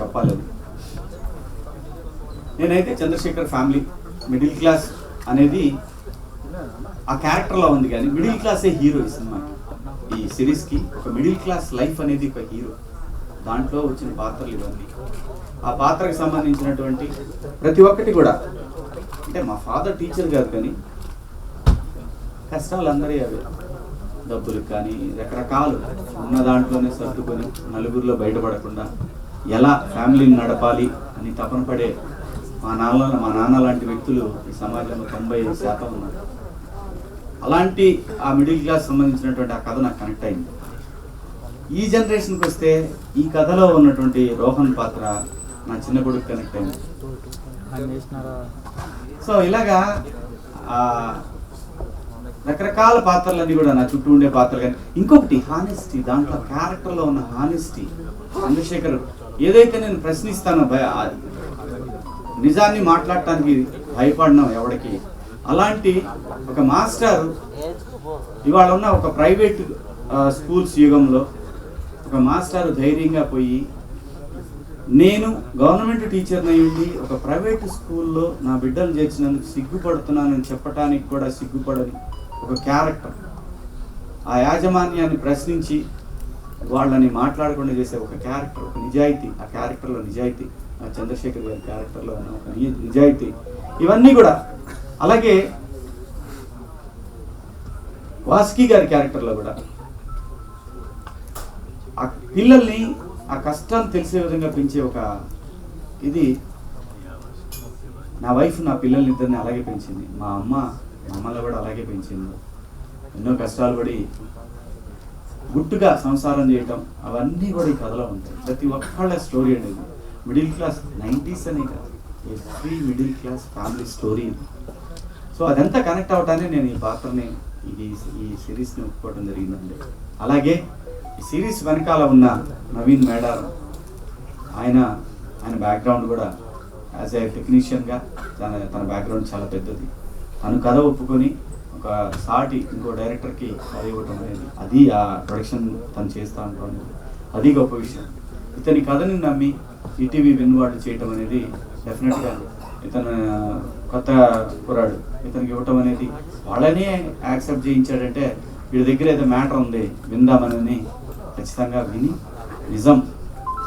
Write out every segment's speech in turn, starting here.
చెప్పాలి. నేనైతే Chandrasekhar family middle class అనేది ఆ క్యారెక్టర్లో ఉంది, కానీ మిడిల్ క్లాసే హీరో ఈ సినిమాకి. ఈ సిరీస్కి ఒక మిడిల్ క్లాస్ లైఫ్ అనేది ఒక హీరో. దాంట్లో వచ్చిన పాత్రలు ఇవన్నీ, ఆ పాత్రకు సంబంధించినటువంటి ప్రతి ఒక్కటి కూడా. అంటే మా ఫాదర్ టీచర్ కాదు, కానీ కష్టాలు అందరి అవే, డబ్బులకు కానీ రకరకాలు ఉన్న దాంట్లోనే సర్దుకొని నలుగురిలో బయటపడకుండా ఎలా ఫ్యామిలీని నడపాలి అని తపన పడే మా నాన్న లాంటి వ్యక్తులు ఈ సమాజంలో 95% ఉన్నారు. అలాంటి ఆ మిడిల్ క్లాస్ సంబంధించినటువంటి ఆ కథ నాకు కనెక్ట్ అయింది. ఈ జనరేషన్కి వస్తే ఈ కథలో ఉన్నటువంటి రోహన్ పాత్ర నా చిన్న కొడుకు కనెక్ట్ అయింది. సో ఇలాగా రకరకాల పాత్రలన్నీ కూడా నా చుట్టూ ఉండే పాత్రలు. కానీ ఇంకొకటి హానెస్టీ, దాంట్లో క్యారెక్టర్లో ఉన్న హానెస్టీ. చంద్రశేఖర్ ఏదైతే నేను ప్రశ్నిస్తానో నిజాన్ని మాట్లాడటానికి భయపడినా ఎవరికి, అలాంటి ఒక మాస్టర్ ఇవాళ ఉన్న ఒక ప్రైవేట్ స్కూల్స్ యుగంలో ఒక మాస్టర్ ధైర్యంగా పోయి, నేను గవర్నమెంట్ టీచర్ని అయ్యింది ఒక ప్రైవేట్ స్కూల్లో నా బిడ్డలు చేర్చినందుకు సిగ్గుపడుతున్నానని చెప్పడానికి కూడా సిగ్గుపడని ఒక క్యారెక్టర్, ఆ యాజమాన్యాన్ని ప్రశ్నించి వాళ్ళని మాట్లాడకుండా చేసే ఒక క్యారెక్టర్, ఒక నిజాయితీ. ఆ క్యారెక్టర్లో నిజాయితీ, ఆ చంద్రశేఖర్ గారి క్యారెక్టర్లో ఉన్న ఒక నిజాయితీ, ఇవన్నీ కూడా. అలాగే వాసుకి గారి క్యారెక్టర్లో కూడా ఆ పిల్లల్ని ఆ కష్టాలు తెలిసే విధంగా పెంచే ఒక ఇది. నా వైఫ్ నా పిల్లల్ని ఇద్దరిని అలాగే పెంచింది, మా అమ్మ మమ్మల్ని కూడా అలాగే పెంచింది. ఎన్నో కష్టాలు పడి గుట్టుగా సంసారం చేయటం, అవన్నీ కూడా ఈ కథలో ఉంటాయి. ప్రతి ఒక్కళ్ళ స్టోరీ అనేది మిడిల్ క్లాస్ 90s అనే కాదు, every middle class family story. So అదంతా కనెక్ట్ అవటానే నేను ఈ పాత్రని ఈ సిరీస్ని ఒప్పుకోవడం జరిగిందండి. అలాగే ఈ సిరీస్ వెనకాల ఉన్న నవీన్ మేడారం, ఆయన బ్యాక్గ్రౌండ్ కూడా యాజ్ ఏ టెక్నీషియన్గా తన బ్యాక్గ్రౌండ్ చాలా పెద్దది. తను కథ ఒప్పుకొని ఒక సాటి ఇంకో డైరెక్టర్కి కథ ఇవ్వటం అనేది, అది ఆ ప్రొడక్షన్ తను చేస్తూ ఉంటాను, అది గొప్ప విషయం. ఇతని కథని నమ్మి ఈటీవీ విన్వార్డు చేయటం అనేది డెఫినెట్గా ఇతను కొత్త కురాడు, ఇతనికి ఇవ్వటం అనేది వాళ్ళనే యాక్సెప్ట్ చేయించాడంటే వీడి దగ్గర ఏదో మ్యాటర్ ఉంది విందామని ఖచ్చితంగా విని నిజం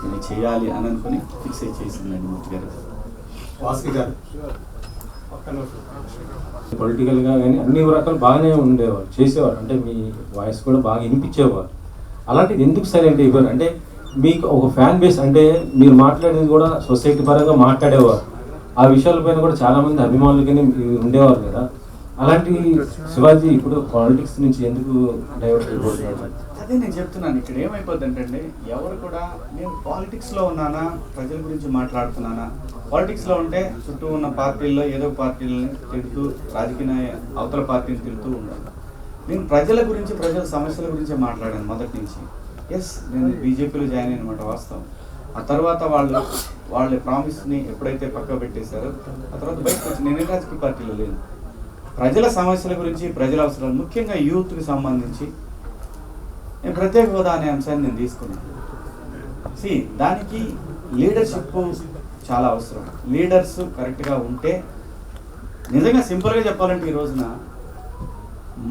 ఇది చేయాలి అని అనుకుని ఫిక్స్ చేసిందండి మూర్తి గారు. వాసుకి గారు పొలిటికల్గా కానీ అన్ని రకాలు బాగానే ఉండేవారు, చేసేవారు. అంటే మీ వాయిస్ కూడా బాగా వినిపించేవారు. అలాంటిది ఎందుకు సైలెంట్ అయిపోయారు? అంటే మీకు ఒక ఫ్యాన్ బేస్, అంటే మీరు మాట్లాడేది కూడా సొసైటీ పరంగా మాట్లాడేవారు, ఆ విషయాలపైన కూడా చాలామంది అభిమానులు కానీ ఉండేవారు కదా. అలాంటి శివాజీ ఇప్పుడు పాలిటిక్స్ నుంచి ఎందుకు డైవర్ట్ అయిపోతున్నారు? అదే నేను చెప్తున్నాను. ఇక్కడ ఏమైపోద్ది అంటే, ఎవరు కూడా నేను పాలిటిక్స్లో ఉన్నానా, ప్రజల గురించి మాట్లాడుతున్నానా, పాలిటిక్స్లో ఉంటే చుట్టూ ఉన్న పార్టీల్లో ఏదో పార్టీలని తిడుతూ, రాజకీయ అవతల పార్టీని తిడుతూ ఉండాలి. నేను ప్రజల గురించి, ప్రజల సమస్యల గురించే మాట్లాడాను మొదటి నుంచి. ఎస్, నేను బీజేపీలో జాయిన్ అయినమాట వాస్తవం. ఆ తర్వాత వాళ్ళ ప్రామిస్ని ఎప్పుడైతే పక్క పెట్టేశారో ఆ తర్వాత బయటకు వచ్చి నేనే రాజకీయ పార్టీలో లేను. ప్రజల సమస్యల గురించి, ప్రజల అవసరాలు, ముఖ్యంగా యూత్కి సంబంధించి నేను ప్రత్యేక హోదా అనే అంశాన్ని నేను తీసుకున్నాను. దానికి లీడర్షిప్ చాలా అవసరం. లీడర్స్ కరెక్ట్గా ఉంటే, నిజంగా సింపుల్గా చెప్పాలంటే ఈ రోజున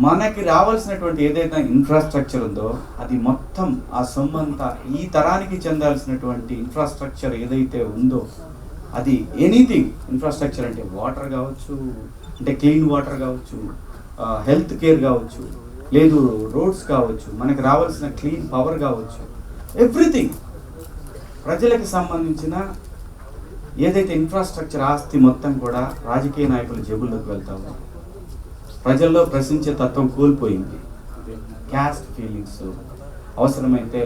మనకి రావాల్సినటువంటి ఏదైతే ఇన్ఫ్రాస్ట్రక్చర్ ఉందో అది మొత్తం, ఆ సొమ్మంతా ఈ తరానికి చెందాల్సినటువంటి ఇన్ఫ్రాస్ట్రక్చర్ ఏదైతే ఉందో అది ఎనీథింగ్. ఇన్ఫ్రాస్ట్రక్చర్ అంటే వాటర్ కావచ్చు, అంటే క్లీన్ వాటర్ కావచ్చు, హెల్త్ కేర్ కావచ్చు, లేదు రోడ్స్ కావచ్చు, మనకు రావాల్సిన క్లీన్ పవర్ కావచ్చు, ఎవ్రీథింగ్. ప్రజలకు సంబంధించిన ఏదైతే ఇన్ఫ్రాస్ట్రక్చర్ ఆస్తి మొత్తం కూడా రాజకీయ నాయకుల జేబుల్లోకి వెళ్తాము. ప్రజల్లో ప్రశ్నించే తత్వం కోల్పోయింది. క్యాస్ట్ ఫీలింగ్స్, అవసరమైతే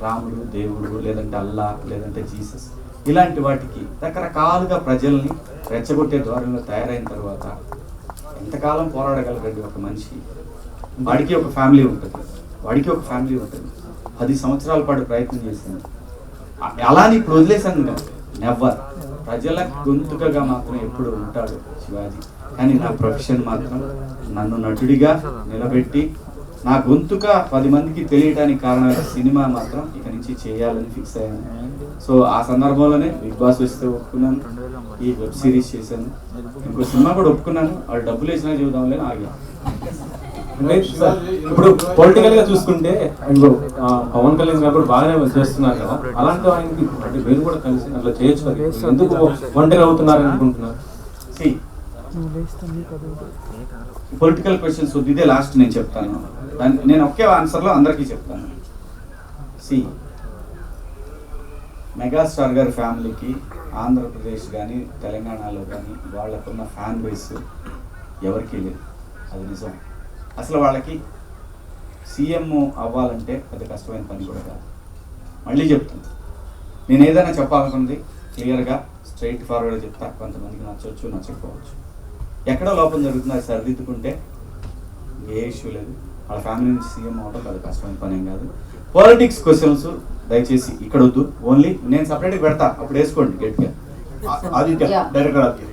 రాముడు దేవుడు, లేదంటే అల్లా, లేదంటే జీసస్, ఇలాంటి వాటికి రకరకాలుగా ప్రజల్ని రెచ్చగొట్టే ద్వారంలో తయారైన తర్వాత ఎంతకాలం పోరాడగలరండి ఒక మనిషి? వాడికి ఒక ఫ్యామిలీ ఉంటుంది, 10 సంవత్సరాల పాటు ప్రయత్నం చేసింది. అలాని ఇప్పుడు వదిలేసాను కదా, నెవర్. ప్రజల గొంతుకగా మాత్రం ఎప్పుడు ఉంటాడు శివాజీ. కానీ నా ప్రొఫెషన్ మాత్రం నన్ను నటుడిగా నిలబెట్టి నా గొంతుక 10 మందికి తెలియడానికి కారణమైన సినిమా మాత్రం ఇక నుంచి చేయాలని ఫిక్స్ అయ్యాను. సో ఆ సందర్భంలోనే బిగ్ బాస్ వస్తే ఒప్పుకున్నాను, ఈ వెబ్ సిరీస్ చేశాను, ఇంకో సినిమా కూడా ఒప్పుకున్నాను. వాళ్ళు డబ్బులు వేసినా చూద్దాంలే ఆగా. అంటే సార్, ఇప్పుడు పొలిటికల్ గా చూసుకుంటే ఇప్పుడు పవన్ కళ్యాణ్ గారు కూడా బాగానే చేస్తున్నారు కదా, అలాంటి ఆయనకి అంటే మీరు కూడా కలిసి అట్లా చేయొచ్చు కదా, ఎందుకు ఒంటరి అవుతున్నారని అనుకుంటున్నారు? పొలిటికల్ క్వశ్చన్స్ వద్దు, ఇదే లాస్ట్ నేను చెప్తాను. నేను ఒకే ఆన్సర్లో అందరికీ చెప్తాను. మెగాస్టార్ గారి ఫ్యామిలీకి ఆంధ్రప్రదేశ్ కానీ తెలంగాణలో కానీ వాళ్ళకున్న ఫ్యాన్ బేస్ ఎవరికీ లేదు, అది నిజం. అసలు వాళ్ళకి సీఎం అవ్వాలంటే పెద్ద కష్టమైన పని కూడా కాదు. మళ్ళీ చెప్తాను, నేను ఏదైనా చెప్పాలనుకుంది క్లియర్గా స్ట్రైట్ ఫార్వర్డ్గా చెప్తా. కొంతమందికి నచ్చవచ్చు, నచ్చకపోవచ్చు. ఎక్కడో లోపం జరుగుతుంది, అది సరిదిద్దుకుంటే ఏ ఇష్యూ లేదు. వాళ్ళ ఫ్యామిలీ నుంచి సీఎం అవ్వడం పెద్ద కష్టమైన పని ఏం కాదు. పాలిటిక్స్ క్వశ్చన్స్ దయచేసి ఇక్కడ వద్దు, ఓన్లీ నేను సపరేట్గా పెడతా, అప్పుడు వేసుకోండి గట్టిగా. ఆదిత్య డైరెక్టర్ ఆదిత్య.